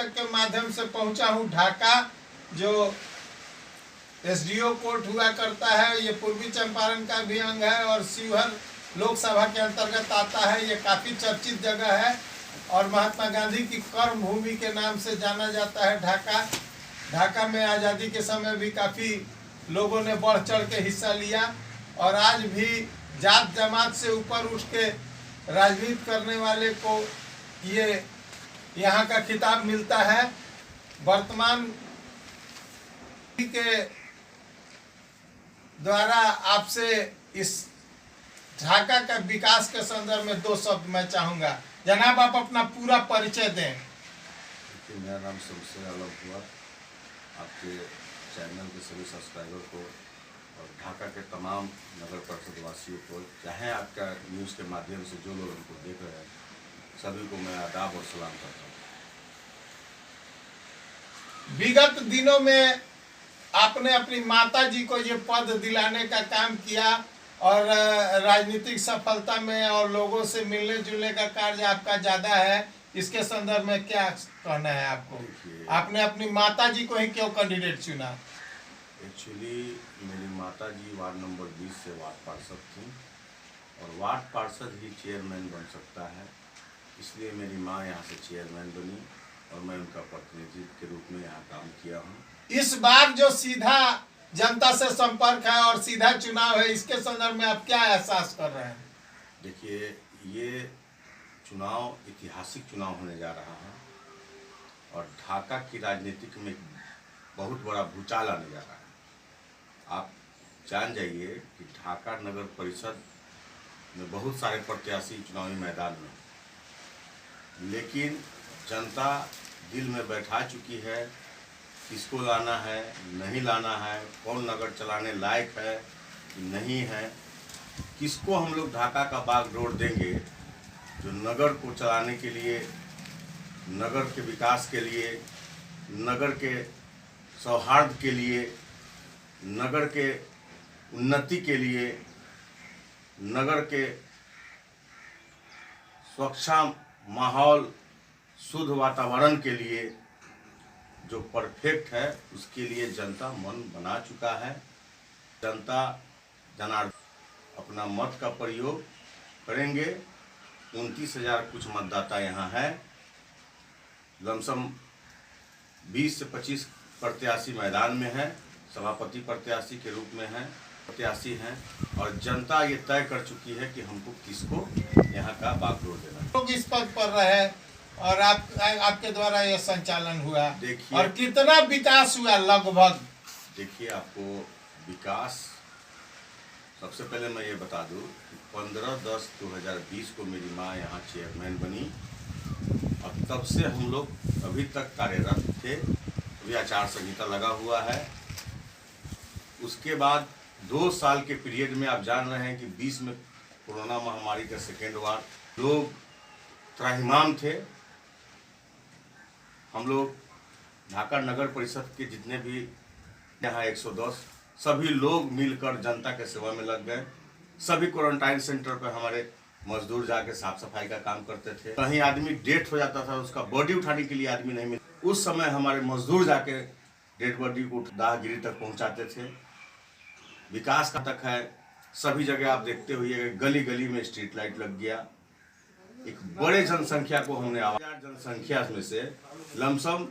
के माध्यम से पहुंचा हूं ढाका, जो एसडीओ कोर्ट हुआ करता है। ये पूर्वी चंपारण का भी अंग है और शिवहर लोकसभा के अंतर्गत आता है। ये काफ़ी चर्चित जगह है और महात्मा गांधी की कर्म भूमि के नाम से जाना जाता है ढाका। ढाका में आज़ादी के समय भी काफ़ी लोगों ने बढ़ चढ़ के हिस्सा लिया और आज भी जात जमात से ऊपर उठ के राजनीति करने वाले को ये यहाँ का खिताब मिलता है। वर्तमान के द्वारा आपसे इस ढाका का विकास के संदर्भ में 2 शब्द मैं चाहूँगा। जनाब, आप अपना पूरा परिचय दें। मेरा नाम सबसे अलग हुआ। आपके चैनल के सभी सब्सक्राइबर को और ढाका के तमाम नगर परिषद वासियों को, चाहे आपका न्यूज़ के माध्यम से जो लोग हमको देख रहे हैं, सभी को मैं आदाब और सलाम करता हूँ। विगत दिनों में आपने अपनी माता जी को ये पद दिलाने का काम किया और राजनीतिक सफलता में और लोगों से मिलने जुलने का कार्य आपका ज़्यादा है। इसके संदर्भ में क्या कहना है आपको? आपने अपनी माता जी को ही क्यों कैंडिडेट चुना? एक्चुअली मेरी माता जी वार्ड नंबर 20 से वार्ड पार्षद थी और वार्ड पार्षद ही चेयरमैन बन सकता है, इसलिए मेरी माँ यहाँ से चेयरमैन बनी और मैं उनका प्रतिनिधि के रूप में यहाँ काम किया हूँ। इस बार जो सीधा जनता से संपर्क है और सीधा चुनाव है, इसके संदर्भ में आप क्या एहसास कर रहे हैं? देखिए, ये चुनाव ऐतिहासिक चुनाव होने जा रहा है और ढाका की राजनीतिक में बहुत बड़ा भूचाल आने जा रहा है। आप जान जाइए कि ढाका नगर परिषद में बहुत सारे प्रत्याशी चुनावी मैदान में, लेकिन जनता दिल में बैठा चुकी है किसको लाना है, नहीं लाना है, कौन नगर चलाने लायक है कि नहीं है, किसको हम लोग ढाका का बागडोर देंगे जो नगर को चलाने के लिए, नगर के विकास के लिए, नगर के सौहार्द के लिए, नगर के उन्नति के लिए, नगर के स्वच्छा माहौल, शुद्ध वातावरण के लिए जो परफेक्ट है, उसके लिए जनता मन बना चुका है। जनता जनार्दन अपना मत का प्रयोग करेंगे। 29,000 कुछ मतदाता यहाँ है। लमसम 20 से 25 प्रत्याशी मैदान में है, सभापति प्रत्याशी के रूप में है, प्रत्याशी हैं और जनता ये तय कर चुकी है कि हमको किसको यहाँ का बागडोर देना। लोग इस पद पर रहे और आपके द्वारा यह संचालन हुआ। देखिए, और कितना विकास हुआ लगभग? देखिए, आपको विकास, सबसे पहले मैं ये बता दूं कि 15/10/2020 को मेरी माँ यहाँ चेयरमैन बनी और तब से हम लोग अभी तक कार्यरत थे। अभी आचार संहिता लगा हुआ है। उसके बाद 2 साल के पीरियड में आप जान रहे हैं कि 20 में कोरोना महामारी का सेकेंड वार, लोग त्राहिमाम थे। हम लोग ढाका नगर परिषद के जितने भी यहाँ 110 सभी लोग मिलकर जनता के सेवा में लग गए। सभी क्वारंटाइन सेंटर पर हमारे मजदूर जाके साफ सफाई का काम करते थे। कहीं आदमी डेथ हो जाता था, उसका बॉडी उठाने के लिए आदमी नहीं मिलता, उस समय हमारे मजदूर जाके डेड बॉडी को दाहगिरी तक पहुंचाते थे। विकास का तक है, सभी जगह आप देखते हुए गली गली में स्ट्रीट लाइट लग गया। एक बड़े जनसंख्या को हमने, जनसंख्या में से लमसम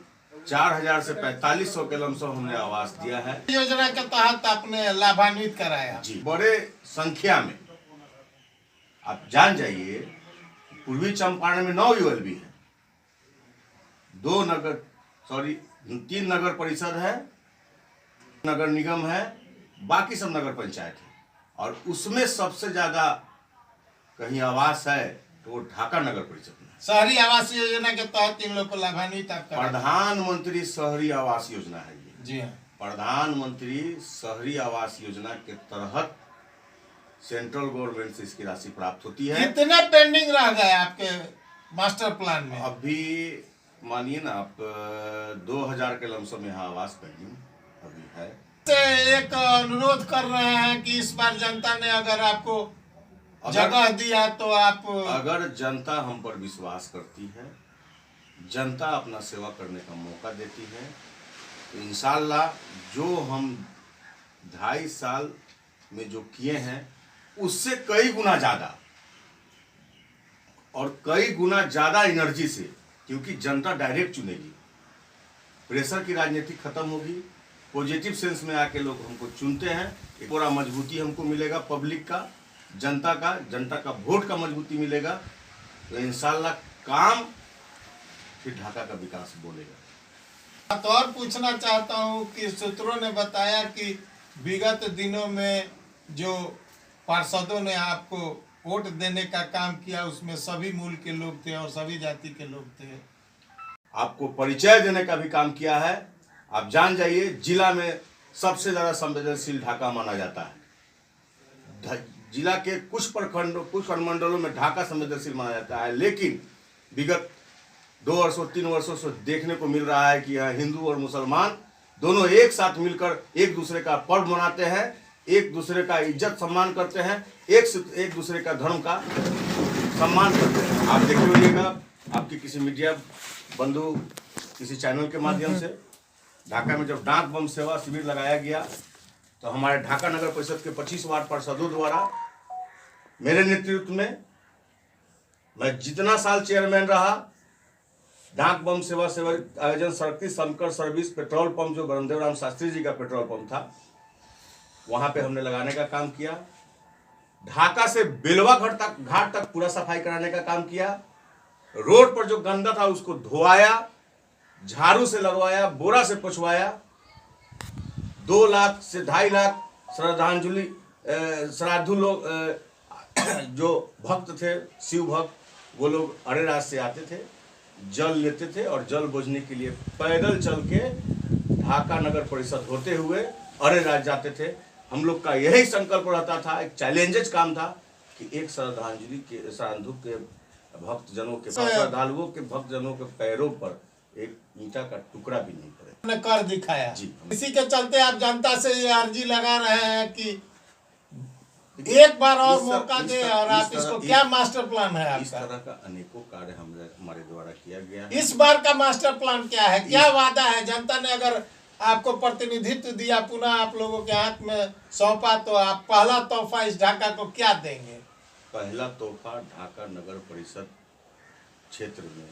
4,000 से 4,500 के लमसम हमने आवास दिया है। योजना के तहत आपने लाभान्वित कराया जी, बड़े संख्या में। आप जान जाइए पूर्वी चंपारण में 9 यूएलबी है, 3 नगर परिषद है, नगर निगम है, बाकी सब नगर पंचायत है और उसमें सबसे ज्यादा कहीं आवास है तो वो ढाका नगर परिषद में। शहरी आवास योजना के तहत इन लोग को लाभान्वित आप करें। प्रधानमंत्री शहरी आवास योजना है ये। जी हाँ, प्रधानमंत्री शहरी आवास योजना के तहत सेंट्रल गवर्नमेंट से इसकी राशि प्राप्त होती है। कितने पेंडिंग रह गए आपके मास्टर प्लान में? अभी मानिए ना आप 2,000 के लमसम यहाँ आवास पेंडिंग अभी है। एक अनुरोध कर रहे हैं कि इस बार जनता ने अगर आपको जगह दिया तो आप, अगर जनता हम पर विश्वास करती है, जनता अपना सेवा करने का मौका देती है। तो इंशाअल्लाह जो हम 2.5 साल में जो किए हैं उससे कई गुना ज़्यादा और कई गुना ज़्यादा एनर्जी से, क्योंकि जनता डायरेक्ट चुनेगी, प्रेशर की राजनीति खत्म होगी, पॉजिटिव सेंस में आके लोग हमको चुनते हैं। एक पूरा मजबूती हमको मिलेगा, पब्लिक का, जनता का वोट का मजबूती मिलेगा। तो इंशाअल्लाह काम फिर ढाका का विकास बोलेगा। बात और पूछना चाहता हूं कि सूत्रों ने बताया कि विगत दिनों में जो पार्षदों ने आपको वोट देने का काम किया उसमें सभी मूल के लोग थे और सभी जाति के लोग थे। आपको परिचय देने का भी काम किया है। आप जान जाइए, जिला में सबसे ज़्यादा संवेदनशील ढाका माना जाता है। जिला के कुछ प्रखंडों, कुछ अनुमंडलों में ढाका संवेदनशील माना जाता है, लेकिन विगत 2 वर्षों 3 वर्षों से देखने को मिल रहा है कि यहाँ हिंदू और मुसलमान दोनों एक साथ मिलकर एक दूसरे का पर्व मनाते हैं, एक दूसरे का इज्जत सम्मान करते हैं, एक दूसरे का धर्म का सम्मान करते हैं। आप देखे होइएगा, आपकी किसी मीडिया बंधु किसी चैनल के माध्यम से ढाका में जब डाक बम सेवा शिविर लगाया गया तो हमारे ढाका नगर परिषद के 25 वार्ड पार्षदों द्वारा मेरे नेतृत्व में, मैं जितना साल चेयरमैन रहा, डाक बम सेवा आयोजन शक्ति शंकर सर्विस पेट्रोल पंप जो बलदेव राम शास्त्री जी का पेट्रोल पंप था, वहां पे हमने लगाने का काम किया। ढाका से बेलवा घाट तक पूरा सफाई कराने का काम किया। रोड पर जो गंदा था उसको धोआया, झाड़ू से लगवाया, बोरा से पुछवाया। 2 लाख से 2.5 लाख श्राद्धु लोग जो भक्त थे, शिव भक्त, वो लोग अरेराज से आते थे, जल लेते थे और जल बोझने के लिए पैदल चल के ढाका नगर परिषद होते हुए अरेराज जाते थे। हम लोग का यही संकल्प रहता था, एक चैलेंजेस काम था कि एक श्रद्धांजलि के श्राद्धु के भक्तजनों के, श्रद्धालुओं के भक्तजनों के पैरों पर एक ईंटा का टुकड़ा भी नहीं पड़े। कर दिखाया जी। इसी के चलते आप जनता से ये अर्जी लगा रहे हैं कि एक बार और मौका दे और आप इसको, क्या मास्टर प्लान है आपका? इस तरह का अनेकों कार्य हमारे द्वारा किया गया है। इस बार का मास्टर प्लान क्या है, क्या वादा है? जनता ने अगर आपको प्रतिनिधित्व दिया, पुनः आप लोगों के हाथ में सौंपा, तो आप पहला तोहफा इस ढाका को क्या देंगे? पहला तोहफा ढाका नगर परिषद क्षेत्र में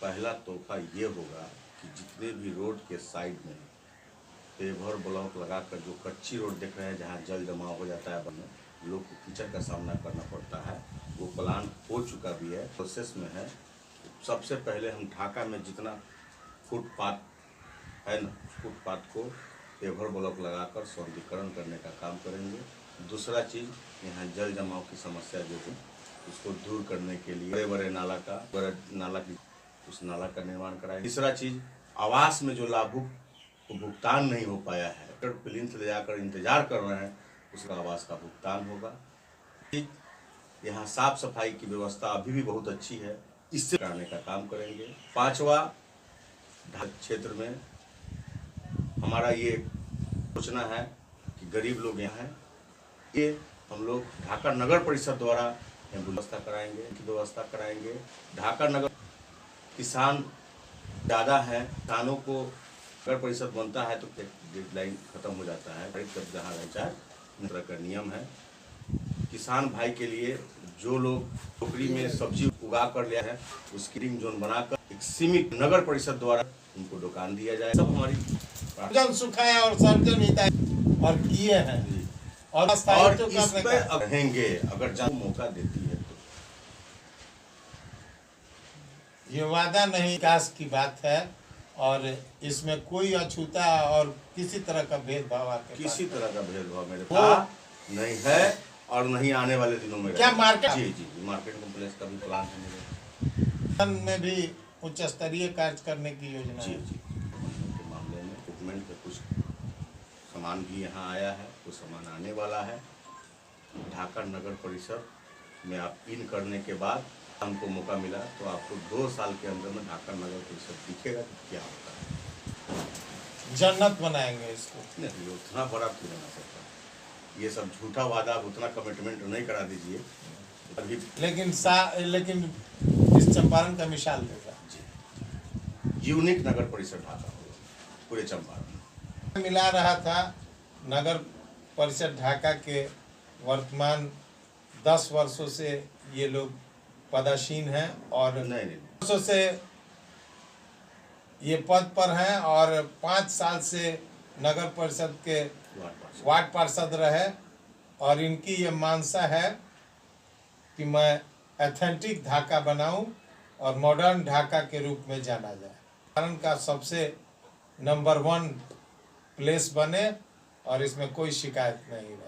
पहला तोहफा ये होगा कि जितने भी रोड के साइड में पेवर ब्लॉक लगाकर जो कच्ची रोड देख रहे हैं, जहाँ जल जमाव हो जाता है, लोग को कीचड़ का सामना करना पड़ता है, वो प्लान हो चुका भी है, प्रोसेस में है। सबसे पहले हम ढाका में जितना फुटपाथ है ना, फुटपाथ को पेवर ब्लॉक लगाकर सौंदर्यीकरण करने का काम करेंगे। दूसरा चीज़, यहाँ जल जमाव की समस्या जो है उसको दूर करने के लिए बड़े नाला की उस नाला का निर्माण कराएंगे। तीसरा चीज़, आवास में जो लाभुक को भुगतान नहीं हो पाया है, प्लिंथ ले जाकर इंतजार कर रहे हैं, उसका आवास का भुगतान होगा। यहाँ साफ सफाई की व्यवस्था अभी भी बहुत अच्छी है, इससे कराने का काम करेंगे। 5वां, ढाका क्षेत्र में हमारा ये सोचना है कि गरीब लोग यहाँ हैं, ये हम लोग ढाका नगर परिषद द्वारा व्यवस्था कराएंगे। ढाका नगर किसान ज़्यादा है, किसानों को नगर परिषद बनता है तो डेडलाइन खत्म हो जाता है, जहाँ रहता है इस तरह का नियम है। किसान भाई के लिए जो लोग टोकरी में सब्जी उगा कर लिया है, उसकी रिंग जोन बनाकर एक सीमित नगर परिषद द्वारा उनको दुकान दिया जाए। सब हमारी जन सुखाया और सर्जन हिताय और किए हैं और इस पे रहेंगे अगर जनता मौका देती है तो। ये वादा नहीं, विकास की बात है और इसमें कोई अछूता और किसी तरह का भेदभाव किसी तरह का भेदभाव मेरे पास नहीं है और नहीं आने वाले दिनों में। क्या मार्केट? जी मार्केट कॉम्प्लेक्स का भी प्लान है मेरे में भी उच्च स्तरीय कार्य करने की योजना जी के मामले में इक्विपमेंट के कुछ सामान भी यहाँ आया है, कुछ सामान आने वाला है। ढाका नगर परिषद में आप इन करने के बाद हमको मौका मिला तो आपको 2 साल के अंदर में ढाका नगर परिषद दिखेगा कि क्या होता है। जन्नत बनाएंगे इसको। नहीं, उतना बड़ा क्यों बना सकता, ये सब झूठा वादा, उतना कमिटमेंट नहीं करा दीजिए अभी। लेकिन इस चंपारण का मिसाल देगा। जी यूनिक नगर परिषद ढाका होगा पूरे चंपारण। मिला रहा था नगर परिषद ढाका के वर्तमान 10 वर्षों से ये लोग पदासीन हैं और नहीं वर्षों से ये पद पर हैं और 5 साल से नगर परिषद के वार्ड पार्षद रहे और इनकी ये मानसा है कि मैं एथेंटिक ढाका बनाऊं और मॉडर्न ढाका के रूप में जाना जाए, चंपारण का सबसे नंबर 1 प्लेस बने और इसमें कोई शिकायत नहीं रहे।